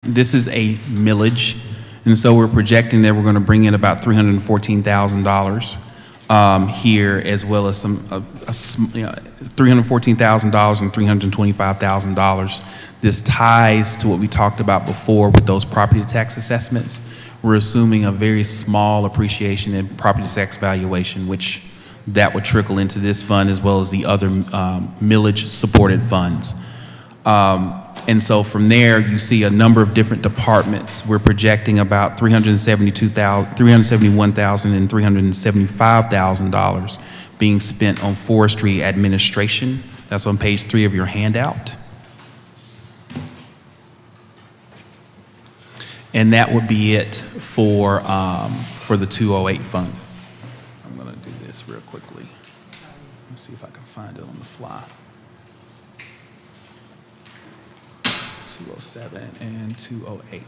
This is a millage, and so we're projecting that we're going to bring in about $314,000 here, as well as some $314,000 and $325,000. This ties to what we talked about before with those property tax assessments. We're assuming a very small appreciation in property tax valuation, which that would trickle into this fund as well as the other millage supported funds. And so from there, you see a number of different departments. We're projecting about $371,000 and $375,000 being spent on forestry administration. That's on page 3 of your handout. And that would be it for the 208 fund. I'm going to do this real quickly. Let's see if I can find it on the fly. 207 and 208.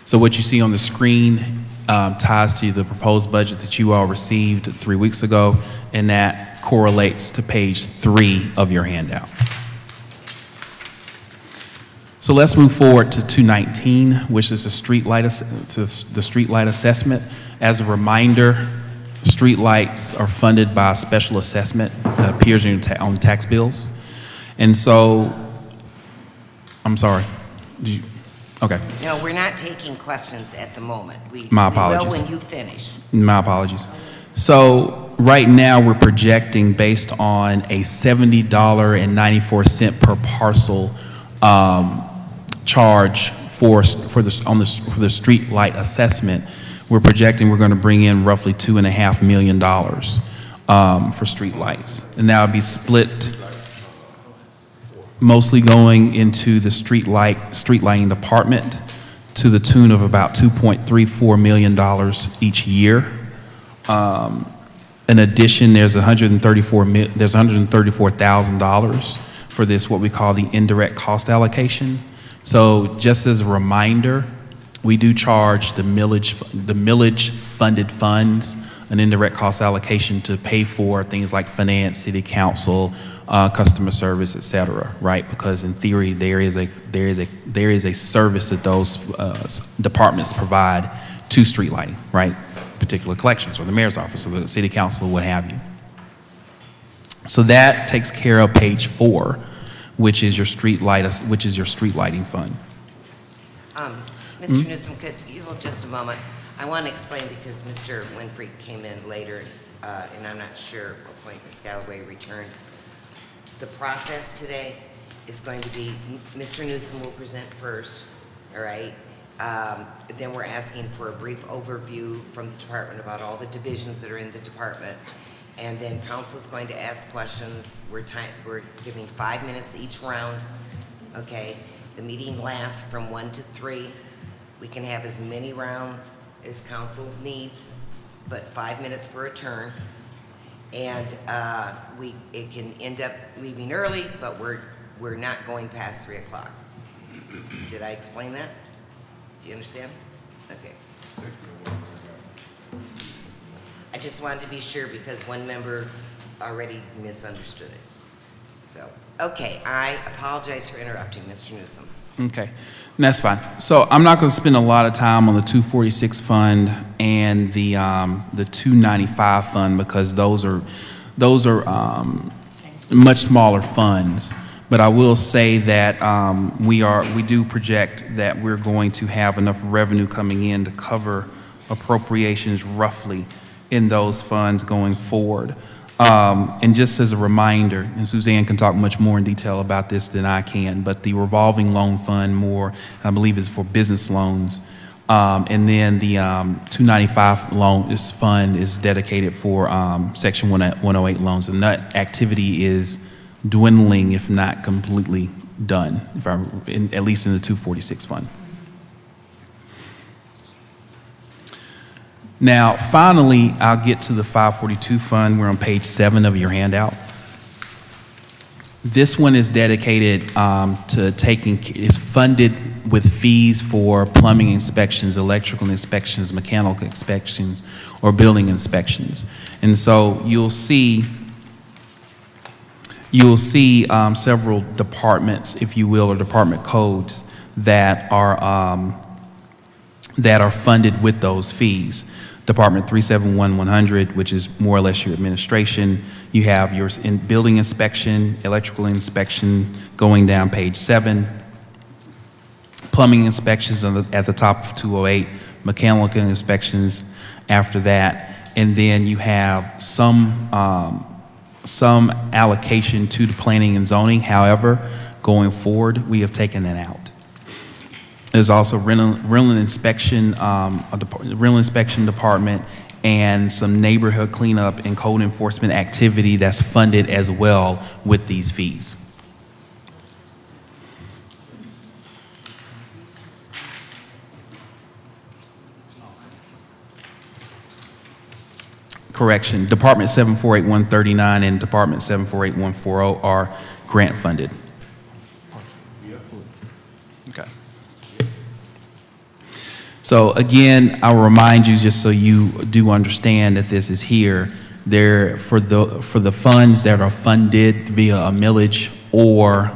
So what you see on the screen ties to the proposed budget that you all received 3 weeks ago, and that correlates to page 3 of your handout. So let's move forward to 219, which is the street light assessment. As a reminder, street lights are funded by a special assessment that appears on tax bills. And so, I'm sorry. Okay. No, we're not taking questions at the moment. My apologies. We will when you finish. My apologies. So right now we're projecting, based on a $70.94 per parcel charge for the street light assessment. We're projecting we're going to bring in roughly $2.5 million for street lights, and that would be split, mostly going into the street lighting department to the tune of about $2.34 million each year. In addition, there's $134,000 for this, what we call the indirect cost allocation. So just as a reminder, we do charge the millage funded funds an indirect cost allocation to pay for things like finance, city council, customer service, et cetera, right? Because in theory, there is a service that those departments provide to street lighting, right? Particular collections, or the mayor's office, or the city council, or what have you. So that takes care of page 4, which is your street lighting fund. Mr. Newsom, could you hold just a moment? I want to explain, because Mr. Winfrey came in later, and I'm not sure what point Ms. Galloway returned. The process today is going to be Mr. Newsom will present first, all right? Then we're asking for a brief overview from the department about all the divisions that are in the department. And then council's going to ask questions. We're giving 5 minutes each round, okay? The meeting lasts from 1 to 3. We can have as many rounds as council needs, but 5 minutes for a turn. And it can end up leaving early, but we're not going past 3 o'clock. Did I explain that? Do you understand? Okay. I just wanted to be sure, because one member already misunderstood it. So, okay, I apologize for interrupting, Mr. Newsom. Okay, and that's fine. So I'm not going to spend a lot of time on the 246 fund and the 295 fund, because those are much smaller funds. But I will say that we do project that we're going to have enough revenue coming in to cover appropriations roughly in those funds going forward. And just as a reminder, and Suzanne can talk much more in detail about this than I can, but the revolving loan fund more, I believe, is for business loans. And then the 295 fund is dedicated for Section 108 loans. And that activity is dwindling, if not completely done, at least in the 246 fund. Now, finally, I'll get to the 542 fund. We're on page 7 of your handout. This one is dedicated is funded with fees for plumbing inspections, electrical inspections, mechanical inspections, or building inspections. And so you'll see several departments, if you will, or department codes that are funded with those fees. Department 371-100, which is more or less your administration. You have your building inspection, electrical inspection going down page 7. Plumbing inspections at the top of 208, mechanical inspections after that, and then you have some allocation to the planning and zoning. However, going forward, we have taken that out. There's also rental inspection department and some neighborhood cleanup and code enforcement activity that's funded as well with these fees. Correction, Department 748-139 and Department 748-140 are grant funded. Okay. So again, I'll remind you, just so you do understand that this is here, there for the funds that are funded via a millage or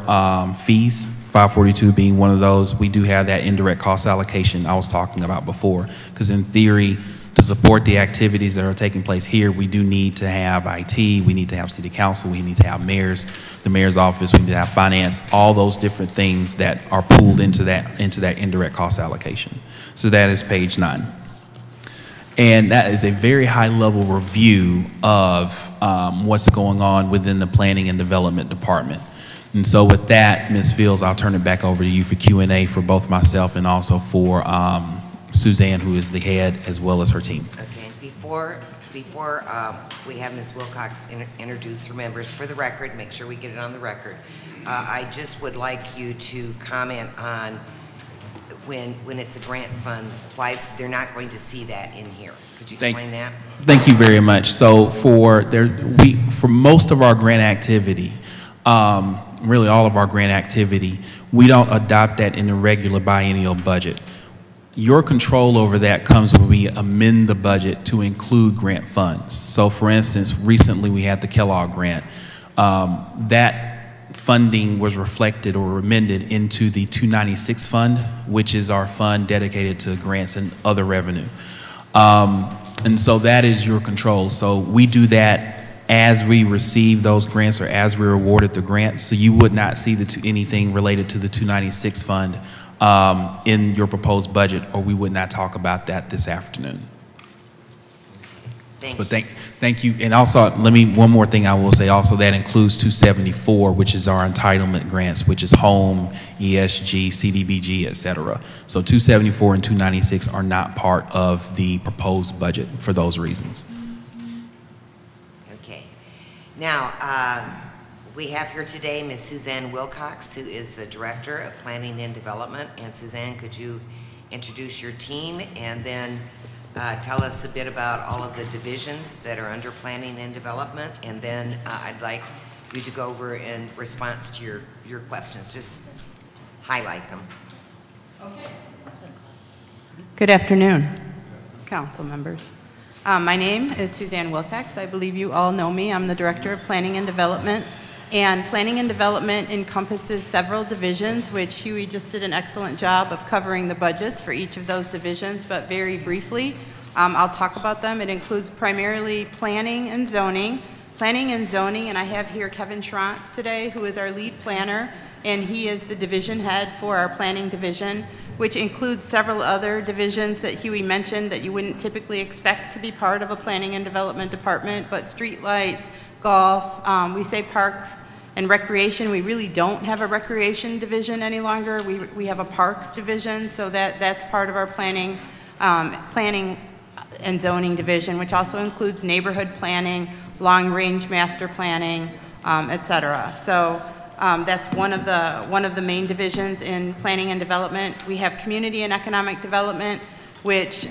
fees, 542 being one of those, we do have that indirect cost allocation I was talking about before, because in theory, to support the activities that are taking place here, we do need to have IT, we need to have city council, we need to have mayors, the mayor's office, we need to have finance, all those different things that are pooled into that indirect cost allocation. So that is page 9. And that is a very high level review of what's going on within the planning and development department. And so with that, Ms. Fields, I'll turn it back over to you for Q&A for both myself and also for Suzanne, who is the head, as well as her team. Okay, before we have Ms. Wilcox introduce her members, for the record, make sure we get it on the record, I just would like you to comment on when it's a grant fund, why they're not going to see that in here. Could you explain that? Thank you very much. So for most of our grant activity, really all of our grant activity, we don't adopt that in the regular biennial budget. Your control over that comes when we amend the budget to include grant funds. So for instance, recently we had the Kellogg grant. That funding was reflected or amended into the 296 fund, which is our fund dedicated to grants and other revenue. And so that is your control. So we do that as we receive those grants or as we're awarded the grants. So you would not see anything related to the 296 fund in your proposed budget, or we would not talk about that this afternoon. Thank you. Thank you. And also, one more thing I will say also, that includes 274, which is our entitlement grants, which is home, ESG, CDBG, et cetera. So 274 and 296 are not part of the proposed budget for those reasons. Okay. Now, we have here today Ms. Suzanne Wilcox, who is the Director of Planning and Development. And Suzanne, could you introduce your team and then tell us a bit about all of the divisions that are under Planning and Development? And then I'd like you to go over in response to your questions. Just highlight them. Okay. Good afternoon, council members. My name is Suzanne Wilcox. I believe you all know me. I'm the Director of Planning and Development. And Planning and Development encompasses several divisions, which Huey just did an excellent job of covering the budgets for each of those divisions, but very briefly, I'll talk about them. It includes primarily planning and zoning. Planning and zoning, and I have here Kevin Schrantz today, who is our lead planner, and he is the division head for our planning division, which includes several other divisions that Huey mentioned that you wouldn't typically expect to be part of a planning and development department, but streetlights, golf, we say parks and recreation. We really don't have a recreation division any longer. We have a parks division, so that's part of our planning and zoning division, which also includes neighborhood planning, long-range master planning, et cetera. So that's one of the main divisions in planning and development. We have community and economic development, which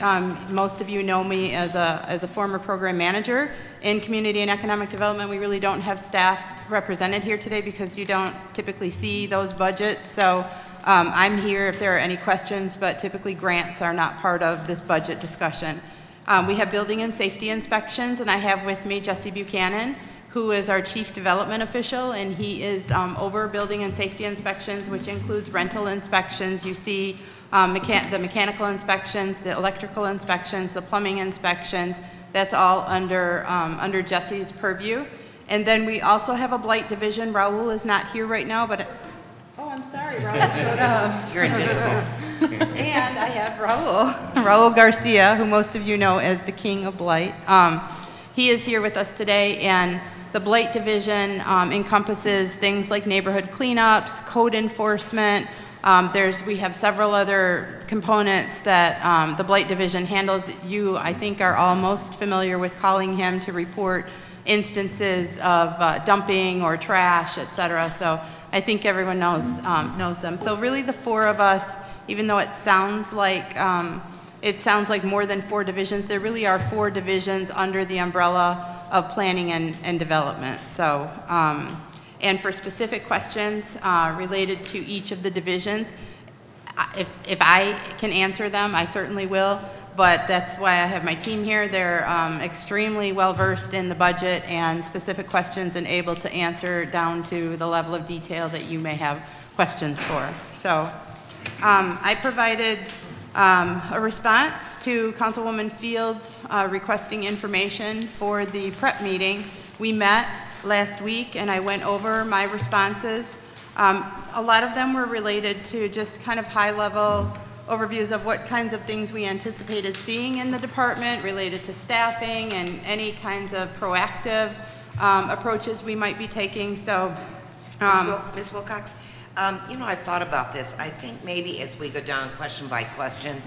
most of you know me as a former program manager. In community and economic development, we really don't have staff represented here today because you don't typically see those budgets. So I'm here if there are any questions, but typically grants are not part of this budget discussion. We have building and safety inspections, and I have with me Jesse Buchanan, who is our Chief Development Official, and he is over building and safety inspections, which includes rental inspections. You see the mechanical inspections, the electrical inspections, the plumbing inspections. That's all under Jesse's purview. And then we also have a Blight division. Raul is not here right now, but, oh, I'm sorry, Raul showed up. You're invisible. And I have Raul Garcia, who most of you know as the King of Blight. He is here with us today, and the Blight division encompasses things like neighborhood cleanups, code enforcement. We have several other components that the Blight division handles. You, I think, are all most familiar with calling him to report instances of dumping or trash, et cetera. So I think everyone knows them. So really the four of us, even though it sounds like more than 4 divisions, there really are 4 divisions under the umbrella of planning and development. So, and for specific questions related to each of the divisions, if I can answer them, I certainly will. But that's why I have my team here. They're extremely well-versed in the budget and specific questions and able to answer down to the level of detail that you may have questions for. So I provided a response to Councilwoman Fields requesting information for the prep meeting. We met last week and I went over my responses. A lot of them were related to just kind of high-level overviews of what kinds of things we anticipated seeing in the department related to staffing and any kinds of proactive approaches we might be taking. So, Ms. Wilcox, you know, I've thought about this. I think maybe as we go down question by question,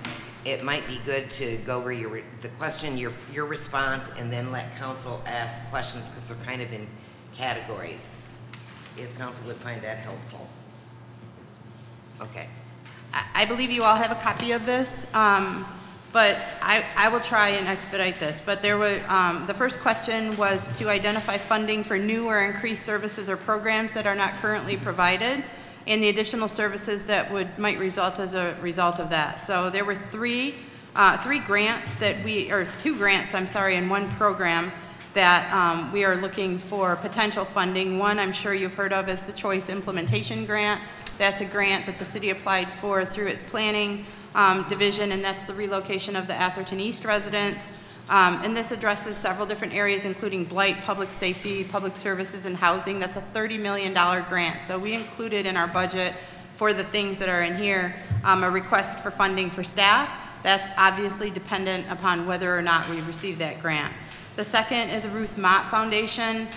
it might be good to go over the question, your response, and then let council ask questions because they're kind of in categories. If council would find that helpful. Okay. I believe you all have a copy of this, but I will try and expedite this. But there were, the first question was to identify funding for new or increased services or programs that are not currently provided, and the additional services that might result as a result of that. So there were two grants, I'm sorry, and 1 program that we are looking for potential funding. One I'm sure you've heard of is the Choice Implementation Grant. That's a grant that the city applied for through its planning division, and that's the relocation of the Atherton East residents. And this addresses several different areas, including blight, public safety, public services, and housing. That's a $30 million grant. So we included in our budget for the things that are in here a request for funding for staff. That's obviously dependent upon whether or not we receive that grant. The second is a Ruth Mott Foundation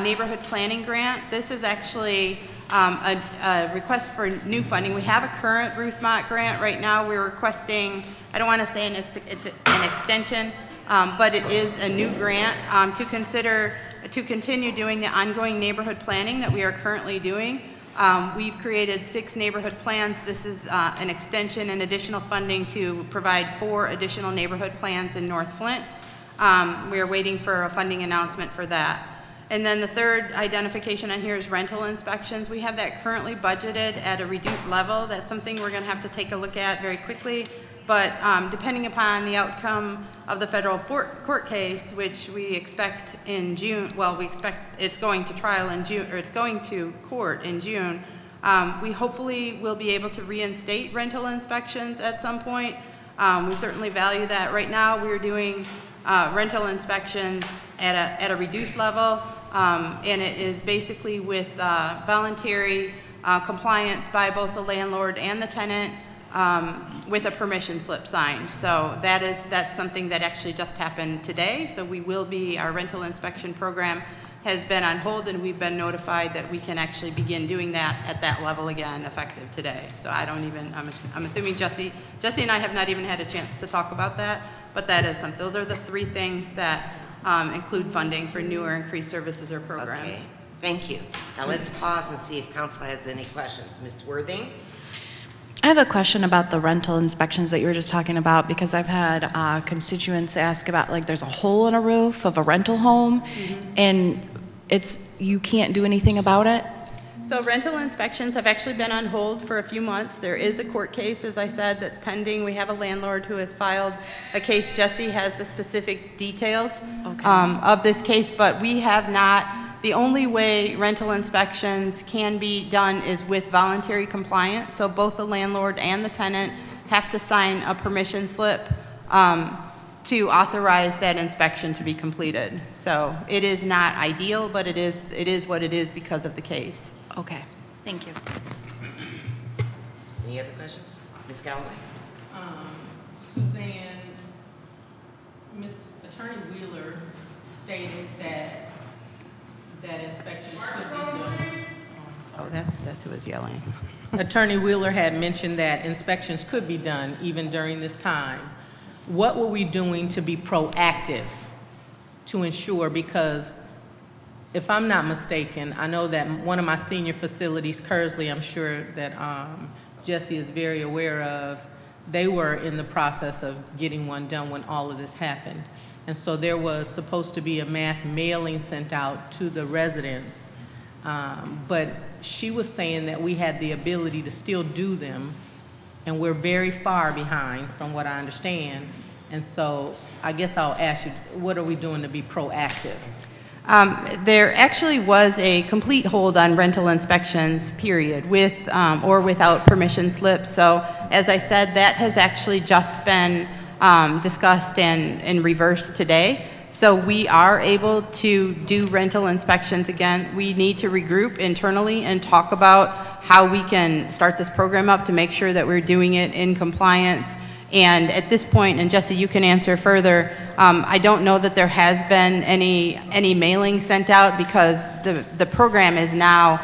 neighborhood planning grant. This is actually a request for new funding. We have a current Ruth Mott grant right now. We're requesting, I don't want to say it's an extension, but it is a new grant to continue doing the ongoing neighborhood planning that we are currently doing. We've created 6 neighborhood plans. This is an extension and additional funding to provide 4 additional neighborhood plans in North Flint. We are waiting for a funding announcement for that. And then the third identification on here is rental inspections. We have that currently budgeted at a reduced level. That's something we're going to have to take a look at very quickly. But depending upon the outcome of the federal court case, which we expect in June, well, we expect it's going to trial in June, or it's going to court in June, we hopefully will be able to reinstate rental inspections at some point. We certainly value that. Right now, we're doing rental inspections at a reduced level. And it is basically with voluntary compliance by both the landlord and the tenant with a permission slip signed. So that's something that actually just happened today. So our rental inspection program has been on hold, and we've been notified that we can actually begin doing that at that level again effective today. So I'm assuming Jesse and I have not even had a chance to talk about that, but that is something. Those are the 3 things that include funding for new or increased services or programs. Okay, thank you. Now let's pause and see if council has any questions. Ms. Worthing? I have a question about the rental inspections that you were just talking about, because I've had constituents ask about, like, there's a hole in a roof of a rental home, and you can't do anything about it. So rental inspections have actually been on hold for a few months. There is a court case, as I said, that's pending. We have a landlord who has filed a case. Jesse has the specific details of this case, but we have not The only way rental inspections can be done is with voluntary compliance. So both the landlord and the tenant have to sign a permission slip to authorize that inspection to be completed. So it is not ideal, but it is what it is because of the case. Okay, thank you. Any other questions? Ms. Galloway? Suzanne, Ms. Attorney Wheeler stated that inspections could be done. Oh, that's who was yelling. Attorney Wheeler had mentioned that inspections could be done even during this time. What were we doing to be proactive to ensure, because if I'm not mistaken, I know that one of my senior facilities, Kersley, I'm sure that Jesse is very aware of, they were in the process of getting one done when all of this happened. And so there was supposed to be a mass mailing sent out to the residents, but she was saying that we had the ability to still do them, and we're very far behind from what I understand. And so I guess I'll ask you, what are we doing to be proactive? There actually was a complete hold on rental inspections, period, with or without permission slips. So as I said, that has actually just been discussed and reversed today. So we are able to do rental inspections again. We need to regroup internally and talk about how we can start this program up to make sure that we're doing it in compliance. And at this point, and Jesse, you can answer further, I don't know that there has been any mailing sent out, because the program is now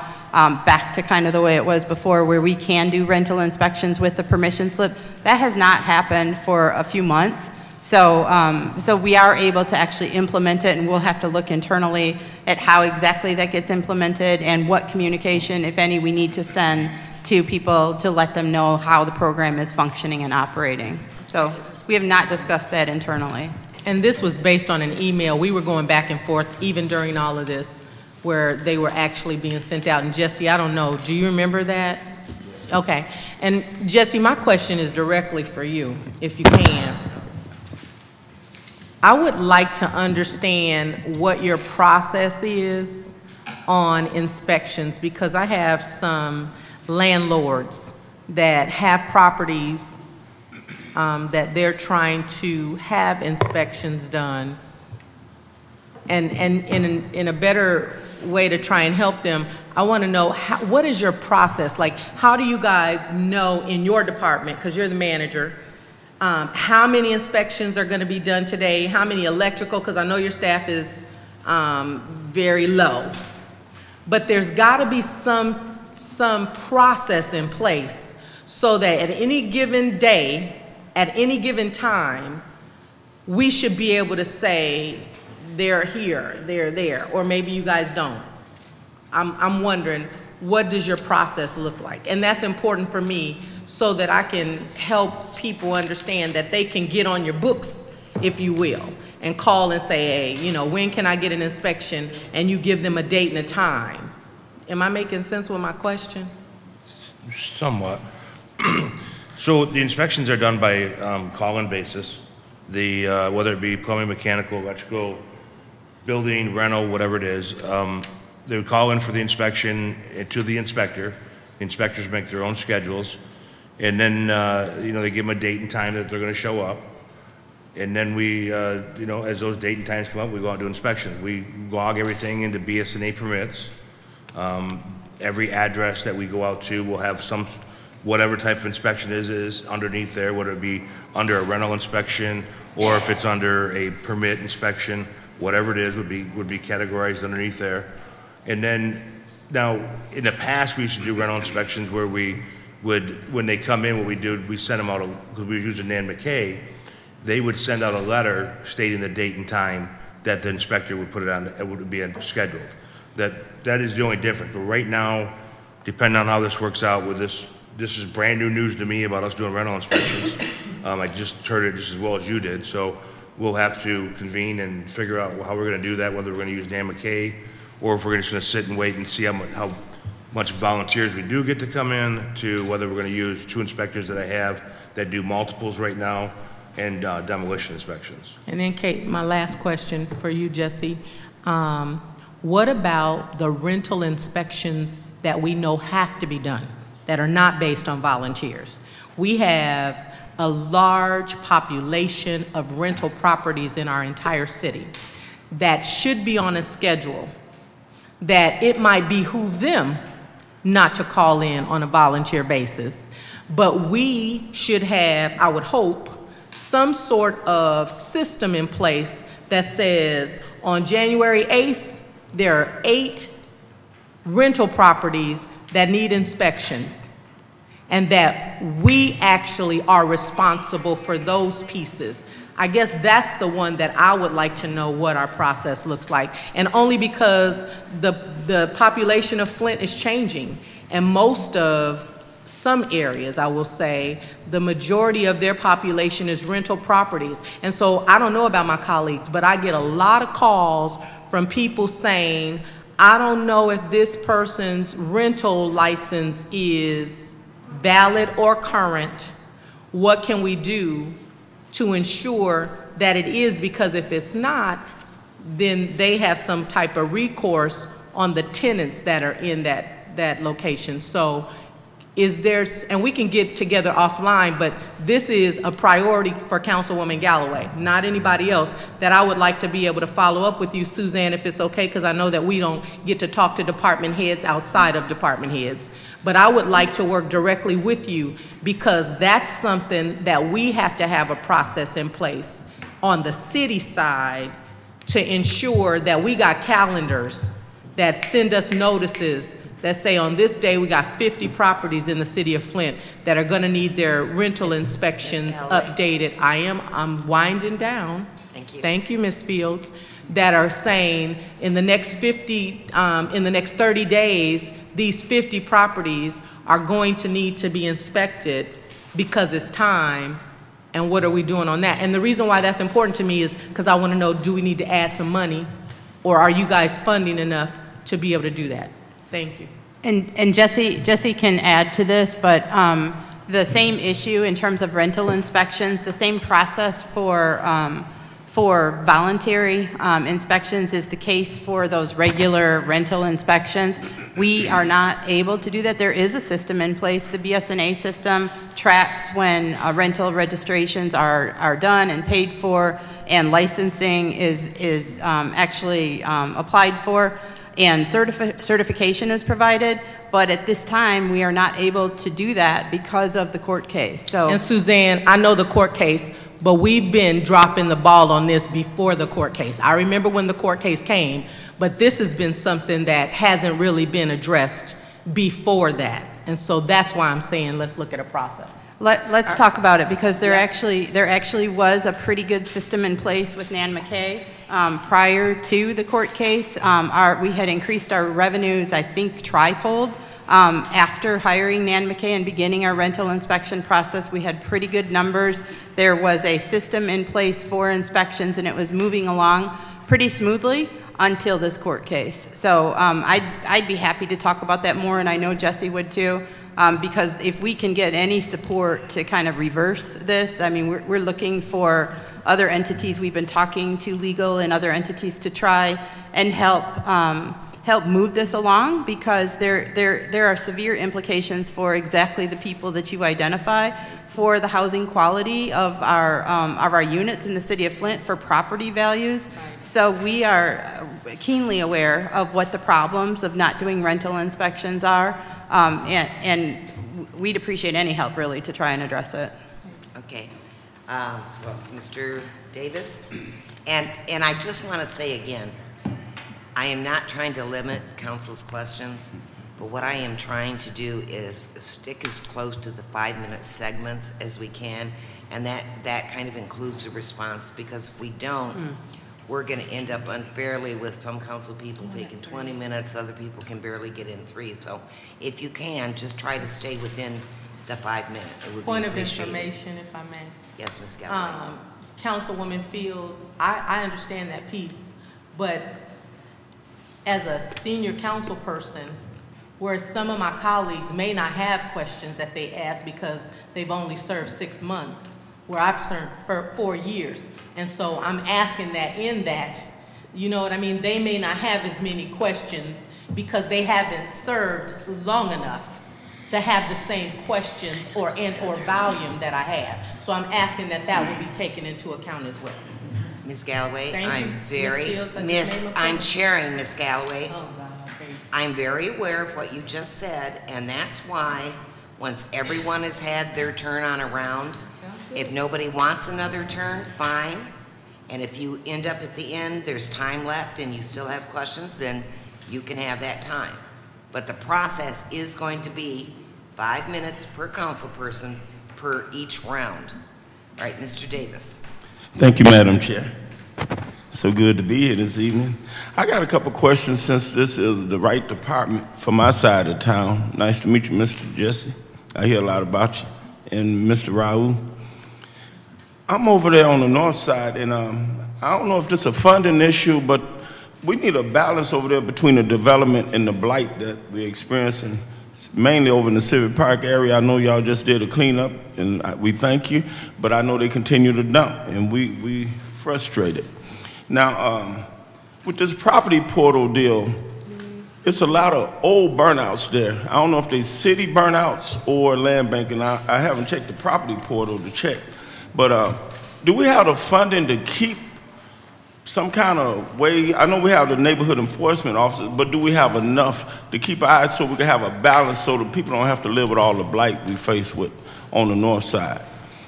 back to kind of the way it was before, where we can do rental inspections with the permission slip. That has not happened for a few months. So we are able to actually implement it, and we'll have to look internally at how exactly that gets implemented and what communication, if any, we need to send to people to let them know how the program is functioning and operating. So we have not discussed that internally. And this was based on an email. We were going back and forth even during all of this, where they were actually being sent out. And Jesse, I don't know, do you remember that? Okay. And Jesse, my question is directly for you, if you can. I would like to understand what your process is on inspections, because I have some landlords that have properties that they're trying to have inspections done, and in a better way to try and help them, I want to know what is your process like? How do you guys know in your department, because you're the manager, how many inspections are going to be done today? How many electrical? Because I know your staff is very low, but there's got to be some process in place so that at any given day, at any given time, we should be able to say, they're here, they're there, or maybe you guys don't. I'm wondering, what does your process look like? And that's important for me so that I can help people understand that they can get on your books, if you will, and call and say, hey, you know, when can I get an inspection? And you give them a date and a time. Am I making sense with my question? Somewhat. So the inspections are done by call-in basis. Whether it be plumbing, mechanical, electrical, building, rental, whatever it is, they would call in for the inspection to the inspector. The inspectors make their own schedules, and then you know, they give them a date and time that they're going to show up. And then we, you know, as those date and times come up, we go out and do inspections. We log everything into BS&A permits. Every address that we go out to will have whatever type of inspection is underneath there, whether it be under a rental inspection or if it's under a permit inspection, whatever it is would be categorized underneath there. And then, now, in the past, we used to do rental inspections where we would, when they come in, what we do, we send them out, because we were using Nan McKay, they would send out a letter stating the date and time that the inspector would put it on, it would be scheduled. That is the only difference. But right now, depending on how this works out with this is brand new news to me about us doing rental inspections. I just heard it just as well as you did, so we'll have to convene and figure out how we're going to do that, whether we're going to use Dan McKay or if we're just going to sit and wait and see how much volunteers we do get to come in, to whether we're going to use 2 inspectors that I have that do multiples right now, and demolition inspections. And then Kate, my last question for you, Jesse. What about the rental inspections that we know have to be done, that are not based on volunteers? We have a large population of rental properties in our entire city that should be on a schedule, that it might behoove them not to call in on a volunteer basis. But we should have, I would hope, some sort of system in place that says on January 8th, there are 8 rental properties that need inspections, and that we actually are responsible for those pieces. I guess that's the one that I would like to know what our process looks like, and only because the population of Flint is changing, and most of some areas, I will say, the majority of their population is rental properties. And so I don't know about my colleagues, but I get a lot of calls from people saying, I don't know if this person's rental license is valid or current. What can we do to ensure that it is? Because if it's not, then they have some type of recourse on the tenants that are in that location. So is there, and we can get together offline, but this is a priority for Councilwoman Galloway, not anybody else, that I would like to be able to follow up with you, Suzanne, if it's okay, because I know that we don't get to talk to department heads outside of department heads. But I would like to work directly with you, because that's something that we have to have a process in place on the city side to ensure that we got calendars that send us notices that say on this day we got 50 properties in the city of Flint that are going to need their rental inspections updated. I'm winding down. Thank you. Thank you, Ms. Fields. That are saying in the next 30 days, these 50 properties are going to need to be inspected because it's time. And what are we doing on that? And the reason why that's important to me is because I want to know, do we need to add some money, or are you guys funding enough to be able to do that? Thank you. And Jesse can add to this, but the same issue in terms of rental inspections, the same process for voluntary inspections is the case for those regular rental inspections. We are not able to do that. There is a system in place. The BSNA system tracks when rental registrations are done and paid for, and licensing is actually applied for, and certification is provided. But at this time, we are not able to do that because of the court case. So, and Suzanne, I know the court case, but we've been dropping the ball on this before the court case. I remember when the court case came, but this has been something that hasn't really been addressed before that. And so that's why I'm saying let's look at a process. Let's talk about it, because there actually was a pretty good system in place with Nan McKay prior to the court case. We had increased our revenues, I think, trifold. After hiring Nan McKay and beginning our rental inspection process, we had pretty good numbers. There was a system in place for inspections, and it was moving along pretty smoothly until this court case. So I'd be happy to talk about that more, and I know Jesse would too. Because if we can get any support to kind of reverse this, I mean, we're looking for other entities. We've been talking to legal and other entities to try and help move this along, because there are severe implications for exactly the people that you identify, for the housing quality of our units in the city of Flint, for property values. So we are keenly aware of what the problems of not doing rental inspections are. And we'd appreciate any help, really, to try and address it. Okay. Well, it's Mr. Davis. And I just want to say again, I am not trying to limit council's questions, but what I am trying to do is stick as close to the 5-minute segments as we can, and that kind of includes the response, because if we don't, we're going to end up unfairly with some council people taking 20 minutes, other people can barely get in 3. So if you can, just try to stay within the 5 minutes. It would Point be of appreciated. information, if I may. Yes, Ms. Galloway. Councilwoman Fields, I understand that piece, but as a senior council person, where some of my colleagues may not have questions that they ask because they've only served 6 months, where I've served for 4 years. And so I'm asking that You know what I mean? They may not have as many questions because they haven't served long enough to have the same questions or volume that I have. So I'm asking that that will be taken into account as well. Ms. Galloway, Thank you. I'm very, Ms. Fields, that's the name of I'm it? chairing Ms. Galloway. Oh, God, okay. I'm very aware of what you just said, and that's why, once everyone has had their turn on a round, if nobody wants another turn, fine. And if you end up at the end, there's time left and you still have questions, then you can have that time. But the process is going to be 5 minutes per council person per each round. All right, Mr. Davis. Thank you, Madam Chair. So good to be here this evening. I got a couple questions since this is the right department for my side of town. Nice to meet you, Mr. Jesse. I hear a lot about you. And Mr. Raul. I'm over there on the north side, and I don't know if this is a funding issue, but we need a balance over there between the development and the blight that we're experiencing, mainly over in the Civic Park area. I know y'all just did a cleanup, and we thank you, but I know they continue to dump, and we frustrated. Now, with this property portal deal, it's a lot of old burnouts there. I don't know if they city burnouts or land bank, and I haven't checked the property portal to check. But do we have the funding to keep some kind of way? I know we have the neighborhood enforcement officers, but do we have enough to keep an eye so we can have a balance so that people don't have to live with all the blight we face with on the north side?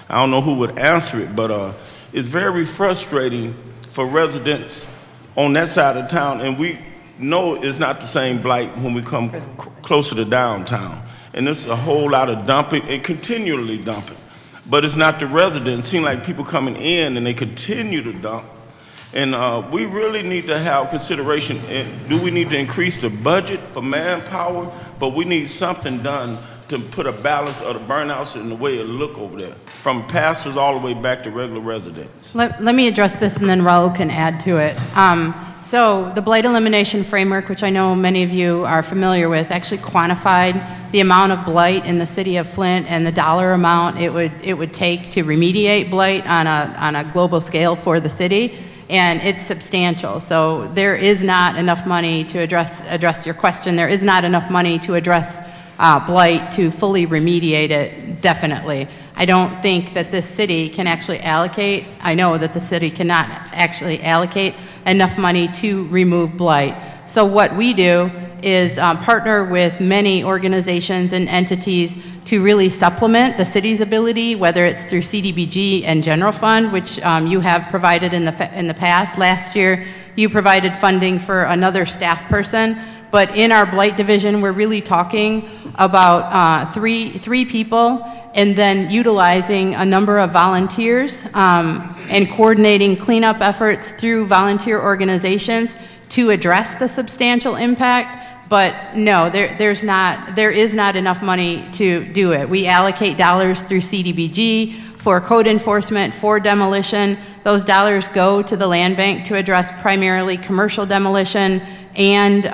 I don't know who would answer it, but it's very frustrating for residents on that side of town, and we know it's not the same blight when we come closer to downtown. And it's a whole lot of dumping and continually dumping. But it's not the residents. It seems like people coming in and they continue to dump. And we really need to have consideration. Do we need to increase the budget for manpower? But we need something done to put a balance of the burnouts and the way it look over there, from pastors all the way back to regular residents. Let me address this, and then Raul can add to it. So the blight elimination framework, which I know many of you are familiar with, actually quantified the amount of blight in the city of Flint and the dollar amount it would take to remediate blight on a global scale for the city, and it's substantial. So there is not enough money to address your question. There is not enough money to address blight to fully remediate it, definitely. I don't think that this city can actually allocate, I know that the city cannot actually allocate enough money to remove blight. So what we do is partner with many organizations and entities to really supplement the city's ability, whether it's through CDBG and general fund, which you have provided in the past. Last year, you provided funding for another staff person. But in our blight division, we're really talking about three people, and then utilizing a number of volunteers and coordinating cleanup efforts through volunteer organizations to address the substantial impact. But no, there is not enough money to do it. We allocate dollars through CDBG for code enforcement, for demolition. Those dollars go to the land bank to address primarily commercial demolition and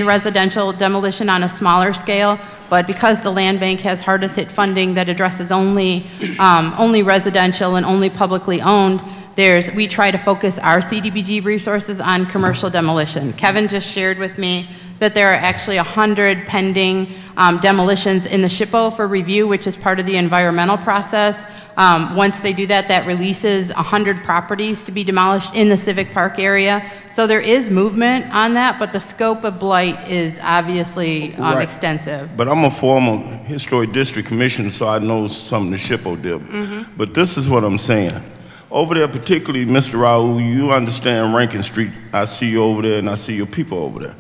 residential demolition on a smaller scale. But because the land bank has hardest hit funding that addresses only residential and only publicly owned, we try to focus our CDBG resources on commercial demolition. Kevin just shared with me that there are actually 100 pending demolitions in the SHPO for review, which is part of the environmental process. Once they do that, that releases 100 properties to be demolished in the Civic Park area. So there is movement on that, but the scope of blight is obviously extensive. But I'm a former historic district commissioner, so I know something the SHPO did. But this is what I'm saying. Over there, particularly, Mr. Raul, you understand Rankin Street. I see you over there, and I see your people over there.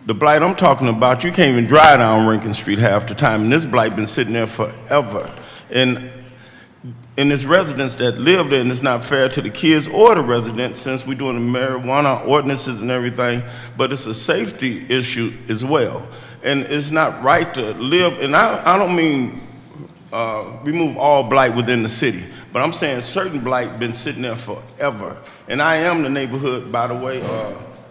The blight I'm talking about, you can't even drive down Rankin Street half the time, and this blight been sitting there forever. And there's residents that live there, and it's not fair to the kids or the residents, since we're doing the marijuana ordinances and everything, but it's a safety issue as well. And it's not right to live, and I don't mean remove all blight within the city, but I'm saying certain blight been sitting there forever. And I am the neighborhood, by the way,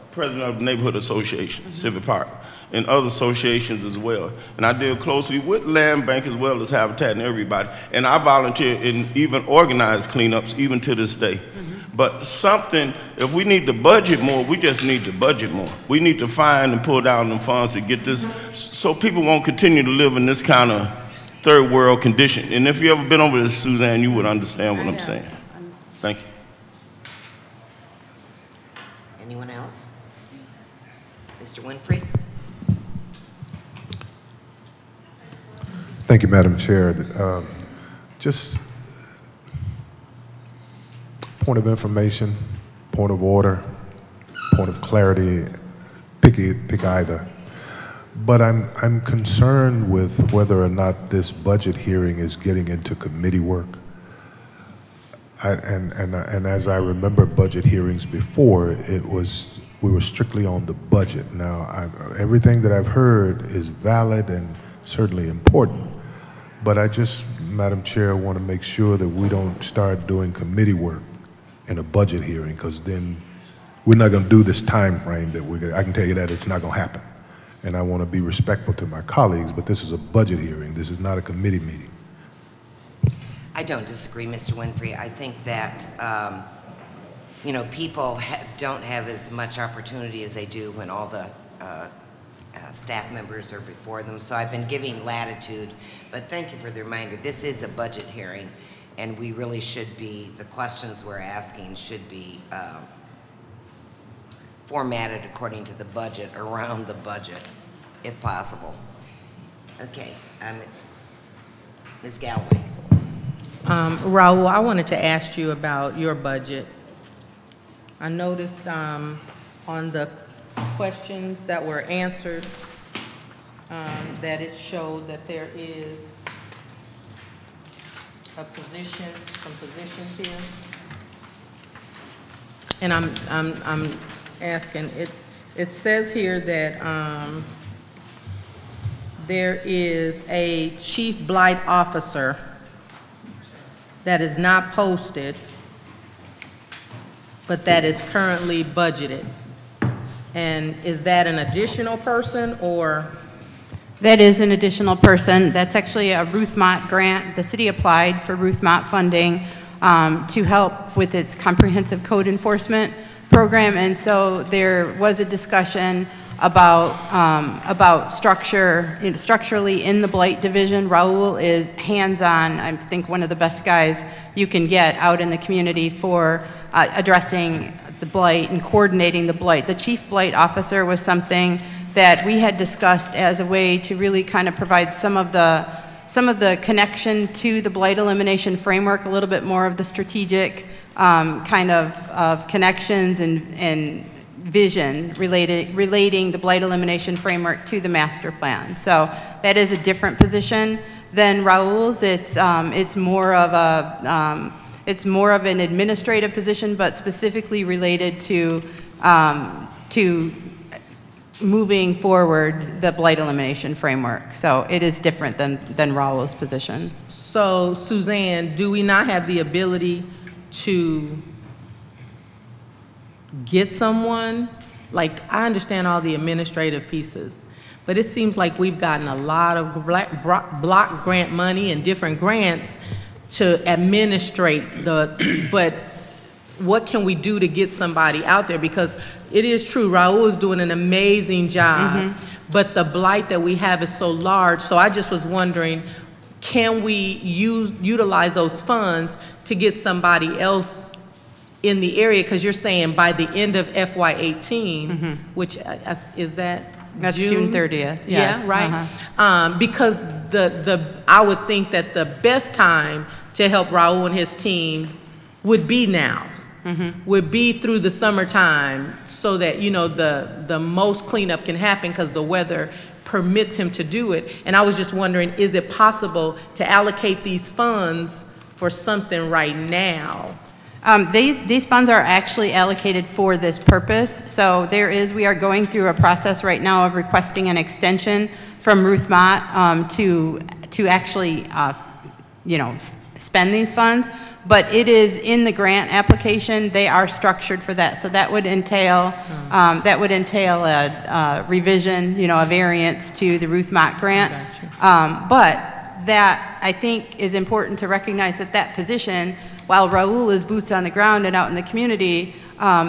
president of the neighborhood association, Civic Park, and other associations as well. And I deal closely with Land Bank as well as Habitat and everybody. And I volunteer and even organize cleanups even to this day. But something, if we need to budget more, we just need to budget more. We need to find and pull down the funds to get this, so people won't continue to live in this kind of third world condition. And if you ever been over this, Suzanne, you would understand what I'm saying. Thank you. Anyone else? Mr. Winfrey? Thank you, Madam Chair. Just point of information, point of order, point of clarity, pick either. But I'm concerned with whether or not this budget hearing is getting into committee work. And as I remember budget hearings before, we were strictly on the budget. Now, everything that I've heard is valid and certainly important, but I just, Madam Chair, want to make sure that we don't start doing committee work in a budget hearing, because then we're not going to do this time frame that I can tell you that it's not going to happen. And I want to be respectful to my colleagues, but this is a budget hearing. This is not a committee meeting. I don't disagree, Mr. Winfrey. I think that, you know, people don't have as much opportunity as they do when all the staff members are before them. So I've been giving latitude, but thank you for the reminder. This is a budget hearing, and we really should be, the questions we're asking should be formatted according to the budget, around the budget, if possible. Okay, Ms. Galloway. Raul, I wanted to ask you about your budget. I noticed on the questions that were answered that it showed that there is some positions here. And I'm asking, it says here that there is a chief blight officer that is not posted, but that is currently budgeted. And is that an additional person, or? That is an additional person. That's actually a Ruth Mott grant. The city applied for Ruth Mott funding to help with its comprehensive code enforcement program, and so there was a discussion about structurally in the Blight division. Raul is hands-on. I think one of the best guys you can get out in the community for addressing the Blight and coordinating the Blight. The chief Blight officer was something that we had discussed as a way to really kind of provide some of the connection to the Blight elimination framework, a little bit more of the strategic kind of connections and vision relating the Blight elimination framework to the master plan. So that is a different position than Raul's. It's more of an administrative position, but specifically related to moving forward the Blight elimination framework. So it is different than Raul's position. So Suzanne, do we not have the ability to get someone? Like, I understand all the administrative pieces, but it seems like we've gotten a lot of block grant money and different grants to administrate but what can we do to get somebody out there? Because it is true, Raul is doing an amazing job, but the blight that we have is so large. So I just was wondering, can we utilize those funds to get somebody else in the area? Because you're saying by the end of FY18, which is that That's June 30th. Yes. Yeah, right. Because I would think that the best time to help Raul and his team would be now. Would be through the summertime, so that, you know, the most cleanup can happen because the weather permits him to do it. And I was just wondering, is it possible to allocate these funds for something right now? These funds are actually allocated for this purpose. So we are going through a process right now of requesting an extension from Ruth Mott to actually, you know, spend these funds. But it is in the grant application. They are structured for that. So that would entail a revision, you know, a variance to the Ruth Mott grant. But that, I think, is important to recognize that position while Raul is boots on the ground and out in the community,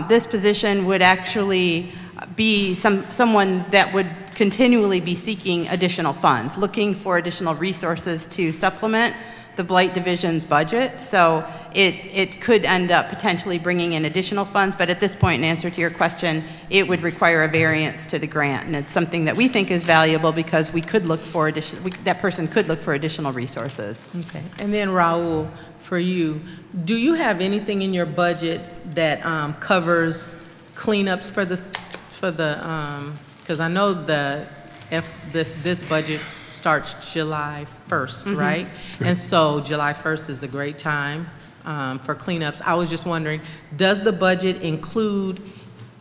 this position would actually be someone that would continually be seeking additional funds, looking for additional resources to supplement the Blight Division's budget. So it could end up potentially bringing in additional funds, but at this point, in answer to your question, it would require a variance to the grant, and it's something that we think is valuable because we could look for that person could look for additional resources. Okay. And then Raul, for you, do you have anything in your budget that covers cleanups for the because I know this budget starts July 1st, right? And so July 1st is a great time for cleanups. I was just wondering, does the budget include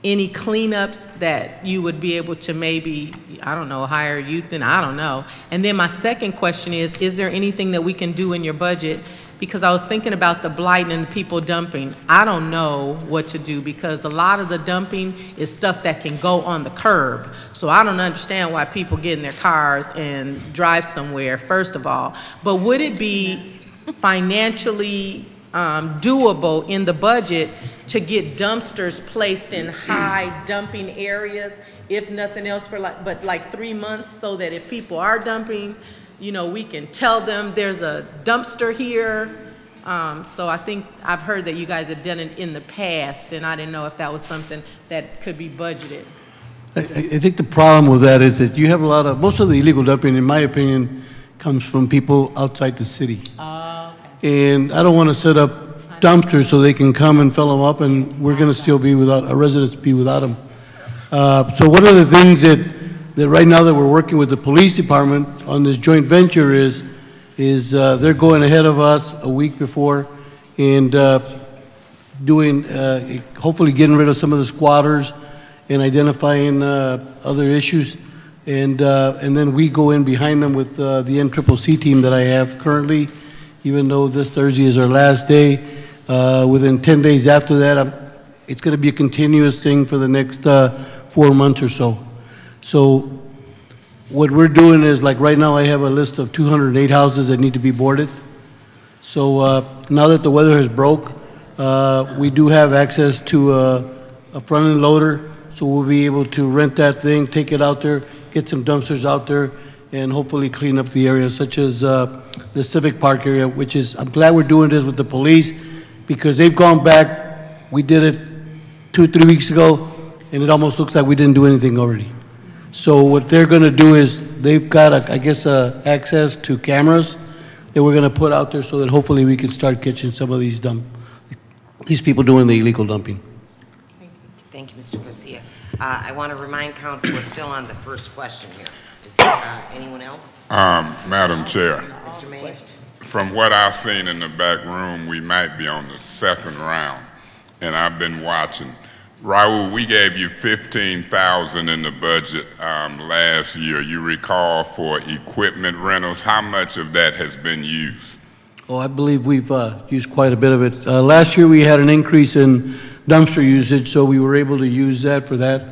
any cleanups that you would be able to maybe, I don't know, hire youth in? I don't know. And then my second question is there anything that we can do in your budget? Because I was thinking about the blight and the people dumping. I don't know what to do because a lot of the dumping is stuff that can go on the curb. So I don't understand why people get in their cars and drive somewhere, first of all. But would it be financially doable in the budget to get dumpsters placed in high dumping areas, if nothing else for like 3 months, so that if people are dumping, you know, we can tell them there's a dumpster here. So I think I've heard that you guys have done it in the past, and I didn't know if that was something that could be budgeted. I think the problem with that is that you have most of the illegal dumping, in my opinion, comes from people outside the city. Okay. And I don't want to set up dumpsters so they can come and fill them up, and we're going to still be without, our residents be without them. So one of the things that right now that we're working with the police department on this joint venture is they're going ahead of us a week before and hopefully getting rid of some of the squatters and identifying other issues. And then we go in behind them with the NCCC team that I have currently, even though this Thursday is our last day. Within 10 days after that, it's going to be a continuous thing for the next 4 months or so. So what we're doing is, like right now I have a list of 208 houses that need to be boarded. So now that the weather has broke, we do have access to a front-end loader, so we'll be able to rent that thing, take it out there, get some dumpsters out there, and hopefully clean up the area, such as the Civic Park area, which is, I'm glad we're doing this with the police because they've gone back. We did it 2 or 3 weeks ago, and it almost looks like we didn't do anything already. So what they're going to do is they've got, access to cameras that we're going to put out there so that hopefully we can start catching some of these people doing the illegal dumping. Thank you, Mr. Garcia. I want to remind council we're still on the first question here. Is there anyone else? Madam Chair, Mr. Mays? from what I've seen in the back room, we might be on the second round, and I've been watching. Raul, we gave you $15,000 in the budget last year. You recall for equipment rentals. How much of that has been used? Oh, I believe we've used quite a bit of it. Last year we had an increase in dumpster usage, so we were able to use that for that.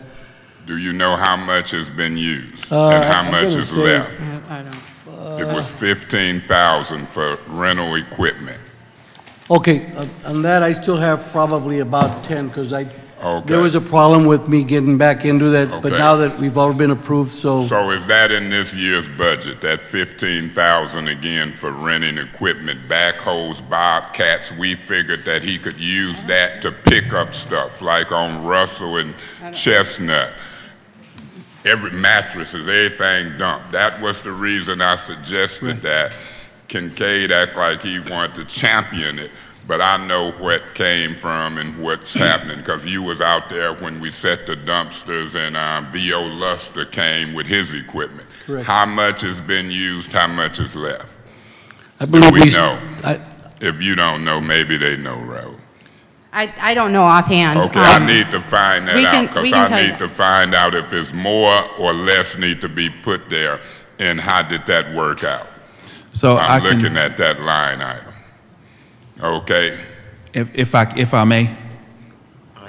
Do you know how much has been used and how much is left? I don't. It was $15,000 for rental equipment. Okay, on that I still have probably about 10 because Okay. there was a problem with me getting back into that, but Okay. now that we've all been approved, so. So is that in this year's budget, that $15,000 again for renting equipment, backhoes, bobcats? We figured that he could use that to pick up stuff, like on Russell and Chestnut. Every mattresses, everything dumped. That was the reason I suggested that. Kincaid act like he wanted to champion it. But I know what came from and what's happening because you was out there when we set the dumpsters and V.O. Luster came with his equipment. Correct. How much has been used? How much is left? I believe we know. I, If you don't know, maybe they know, Raul. I don't know offhand. Okay, I need to find that we out can because I tell need you. to find out if it's more or less need to be put there and how did that work out. So I'm looking at that line item. Okay. If I may.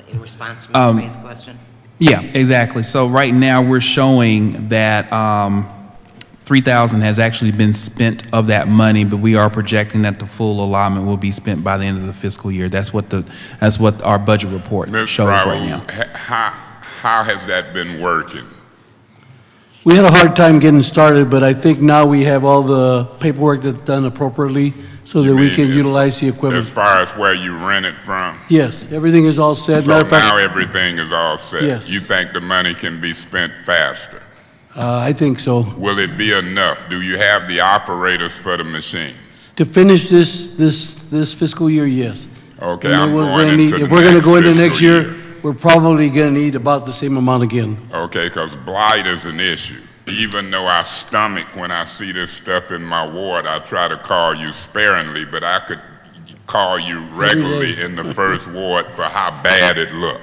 In response to Mr. May's question? Yeah, exactly. So right now we're showing that $3,000 has actually been spent of that money, but we are projecting that the full allotment will be spent by the end of the fiscal year. That's what our budget report shows right now. How has that been working? We had a hard time getting started, but I think now we have all the paperwork that's done appropriately so that we can utilize the equipment. As far as where you rent it from? Yes, everything is all set. So now everything is all set? Yes. You think the money can be spent faster? I think so. Will it be enough? Do you have the operators for the machines? To finish this fiscal year, yes. Okay, I'm going into if we're going to go into next year, we're probably going to need about the same amount again. Okay, because blight is an issue. Even though I stomach when I see this stuff in my ward, I try to call you sparingly, but I could call you regularly in the first ward for how bad it looked.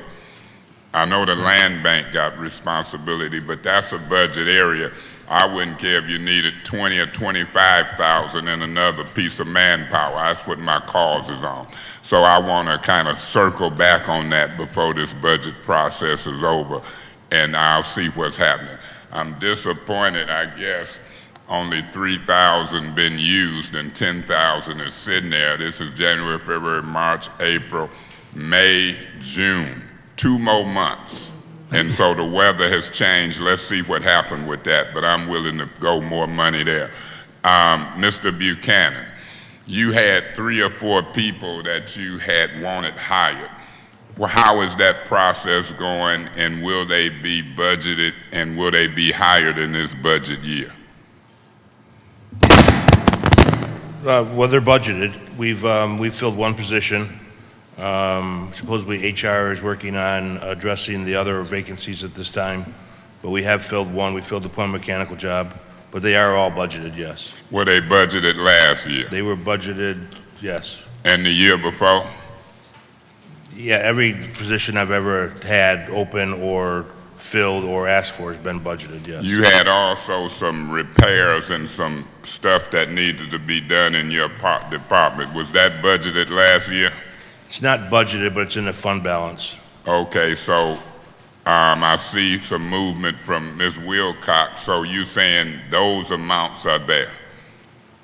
I know the land bank got responsibility, but that's a budget area. I wouldn't care if you needed 20 or 25,000 and another piece of manpower. That's what my cause is on. So I want to kind of circle back on that before this budget process is over, and I'll see what's happening. I'm disappointed, I guess, only 3,000 been used and 10,000 is sitting there. This is January, February, March, April, May, June. 2 more months. And so the weather has changed. Let's see what happened with that, but I'm willing to go more money there. Mr. Buchanan, you had 3 or 4 people that you had wanted hired. Well, how is that process going, and will they be budgeted, and will they be hired in this budget year? Well, they're budgeted. We've filled 1 position. Supposedly HR is working on addressing the other vacancies at this time, but we have filled 1. We filled the plumbing mechanical job, but they are all budgeted, yes. Were they budgeted last year? They were budgeted, yes. And the year before? Yeah, every position I've ever had open or filled or asked for has been budgeted, yes. You had also some repairs and some stuff that needed to be done in your department. Was that budgeted last year? It's not budgeted, but it's in the fund balance. Okay, so I see some movement from Ms. Wilcox. So you saying those amounts are there?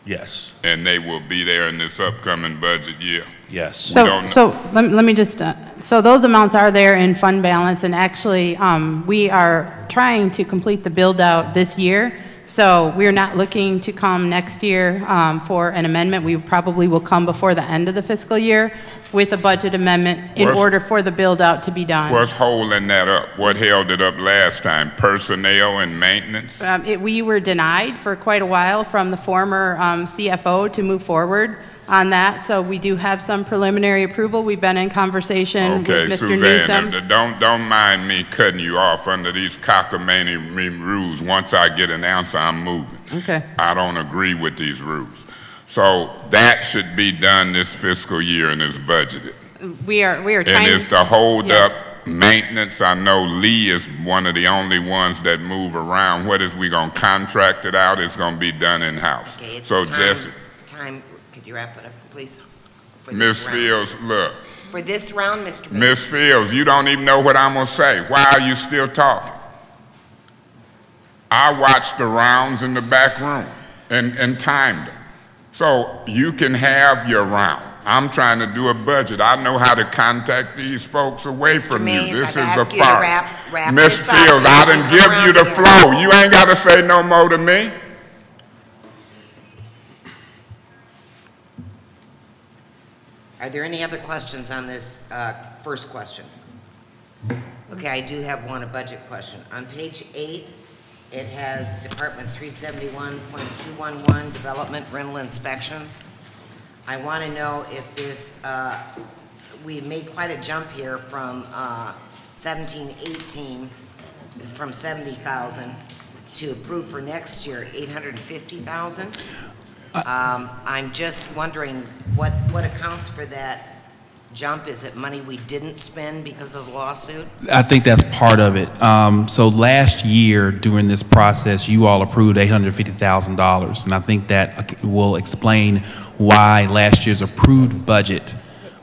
Yes. And they will be there in this upcoming budget year? Yes. So let me just, so those amounts are there in fund balance, and actually we are trying to complete the build out this year. So we're not looking to come next year for an amendment. We probably will come before the end of the fiscal year with a budget amendment in order for the build out to be done. What's holding that up? What held it up last time? Personnel and maintenance? We were denied for quite a while from the former CFO to move forward on that. So we do have some preliminary approval. We've been in conversation with Mr. Newsom. Don't mind me cutting you off under these cockamamie rules. Once I get an answer, I'm moving. Okay. I don't agree with these rules. So that should be done this fiscal year and is budgeted. We are trying. And it's the hold up maintenance. I know Lee is one of the only ones that move around. What is we gonna contract it out? It's gonna be done in house. Okay, it's so time. Could you wrap it up, please? Ms. Fields, look. For this round, Mr. Ms. Fields, you don't even know what I'm gonna say. Why are you still talking? I watched the rounds in the back room and timed them. So you can have your round. I'm trying to do a budget. I know how to contact these folks away from you. This is a part. Ms. Fields, I done give you the flow. You ain't got to say no more to me. Are there any other questions on this first question? Okay, I do have one, a budget question. On page 8, it has Department 371.211, Development Rental Inspections. I want to know if this, we made quite a jump here from 17-18, from 70,000 to approve for next year 850,000. I'm just wondering what accounts for that jump. Is it money we didn't spend because of the lawsuit? I think that's part of it. So last year during this process, you all approved $850,000, and I think that will explain why last year's approved budget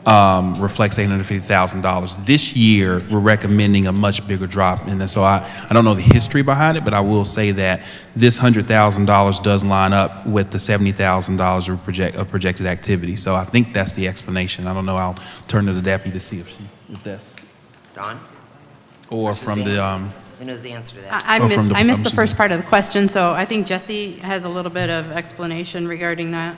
reflects $850,000. This year, we're recommending a much bigger drop. And so I don't know the history behind it, but I will say that this $100,000 does line up with the $70,000 of projected activity. So I think that's the explanation. I don't know. I'll turn to the deputy to see if that's. Don? Or from the. Who knows the answer to that? I missed the first part of the question, so I think Jesse has a little bit of explanation regarding that.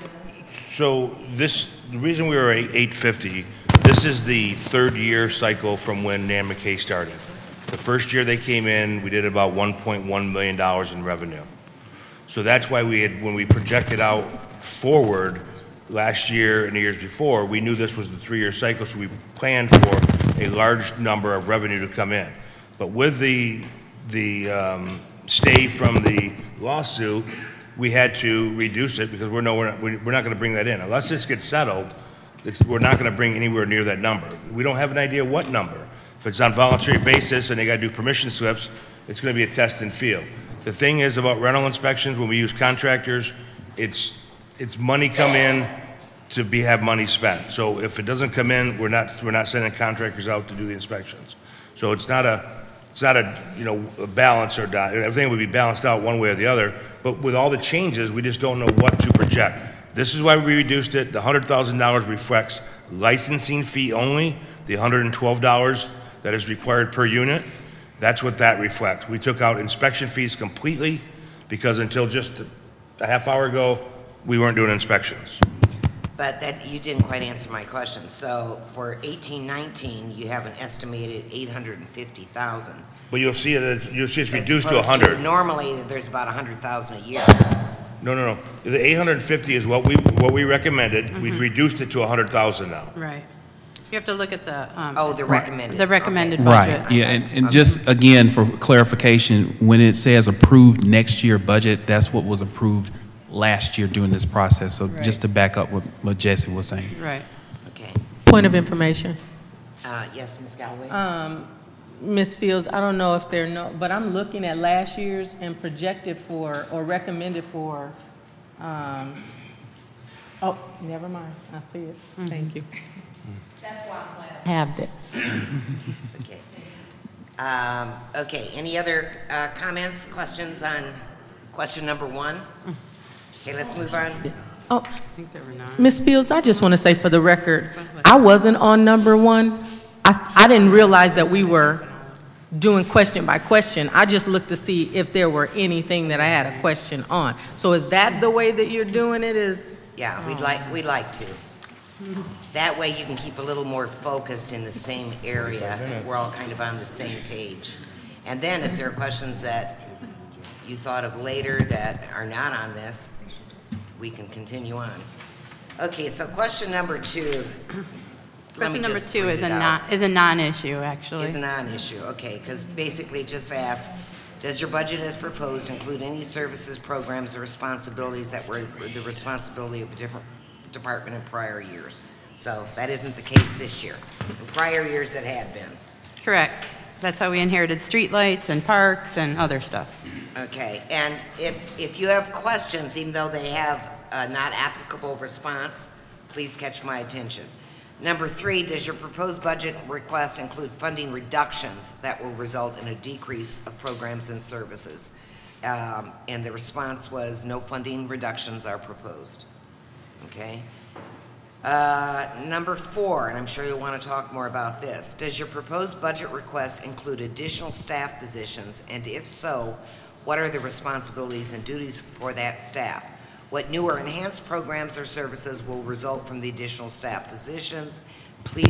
So the reason we were at 850, this is the third year cycle from when Nan McKay started. The first year they came in, we did about $1.1 million in revenue. So that's why when we projected out forward last year and the years before, we knew this was the 3-year cycle, so we planned for a large number of revenue to come in. But with the stay from the lawsuit, we had to reduce it because we're not going to bring that in. Unless this gets settled, we're not going to bring anywhere near that number. We don't have an idea what number. If it's on voluntary basis and they got to do permission slips, it's going to be a test and feel. The thing is about rental inspections, when we use contractors, it's money come in to have money spent. So if it doesn't come in, we're not sending contractors out to do the inspections. So it's not a a balance or not. Everything would be balanced out one way or the other. But with all the changes, we just don't know what to project. This is why we reduced it. The $100,000 reflects licensing fee only. The $112 that is required per unit, that's what that reflects. We took out inspection fees completely because until just a half hour ago, we weren't doing inspections. But that you didn't quite answer my question. So for 18-19, you have an estimated $850,000. But you'll see it's reduced to 100. Normally, there's about 100,000 a year. No. The 850 is what we recommended. We've reduced it to 100,000 now. Right. You have to look at the. The recommended. The recommended budget. Right, yeah, and just again, for clarification, when it says approved next year budget, that's what was approved last year during this process. So just to back up what Jesse was saying. Right. Okay. Point of information. Yes, Ms. Galloway. Ms. Fields, I don't know if but I'm looking at last year's and projected for or recommended for. Oh, never mind. I see it. Thank you. That's why I'm glad I have this. Okay. Okay. Any other comments, questions on question number 1? Okay, let's move on. Oh, Ms. Fields, I just want to say for the record, I wasn't on number 1. I didn't realize that we were doing question by question. I just looked to see if there were anything that I had a question on. So is that the way that you're doing it? Yeah, we'd like to. That way you can keep a little more focused in the same area. We're all kind of on the same page. And then if there are questions that you thought of later that are not on this, we can continue on. Okay, so question number 2. Question number 2 is a non-issue, actually. Is a non-issue, okay, because basically it just asked, does your budget as proposed include any services, programs, or responsibilities that were the responsibility of a different department in prior years? So that isn't the case this year. In prior years it had been. Correct. That's how we inherited streetlights and parks and other stuff. Okay, and if you have questions, even though they have a not applicable response, please catch my attention. Number 3, does your proposed budget request include funding reductions that will result in a decrease of programs and services? And the response was no funding reductions are proposed. Okay. Number 4, and I'm sure you'll want to talk more about this. Does your proposed budget request include additional staff positions? And if so, what are the responsibilities and duties for that staff? What new or enhanced programs or services will result from the additional staff positions? Please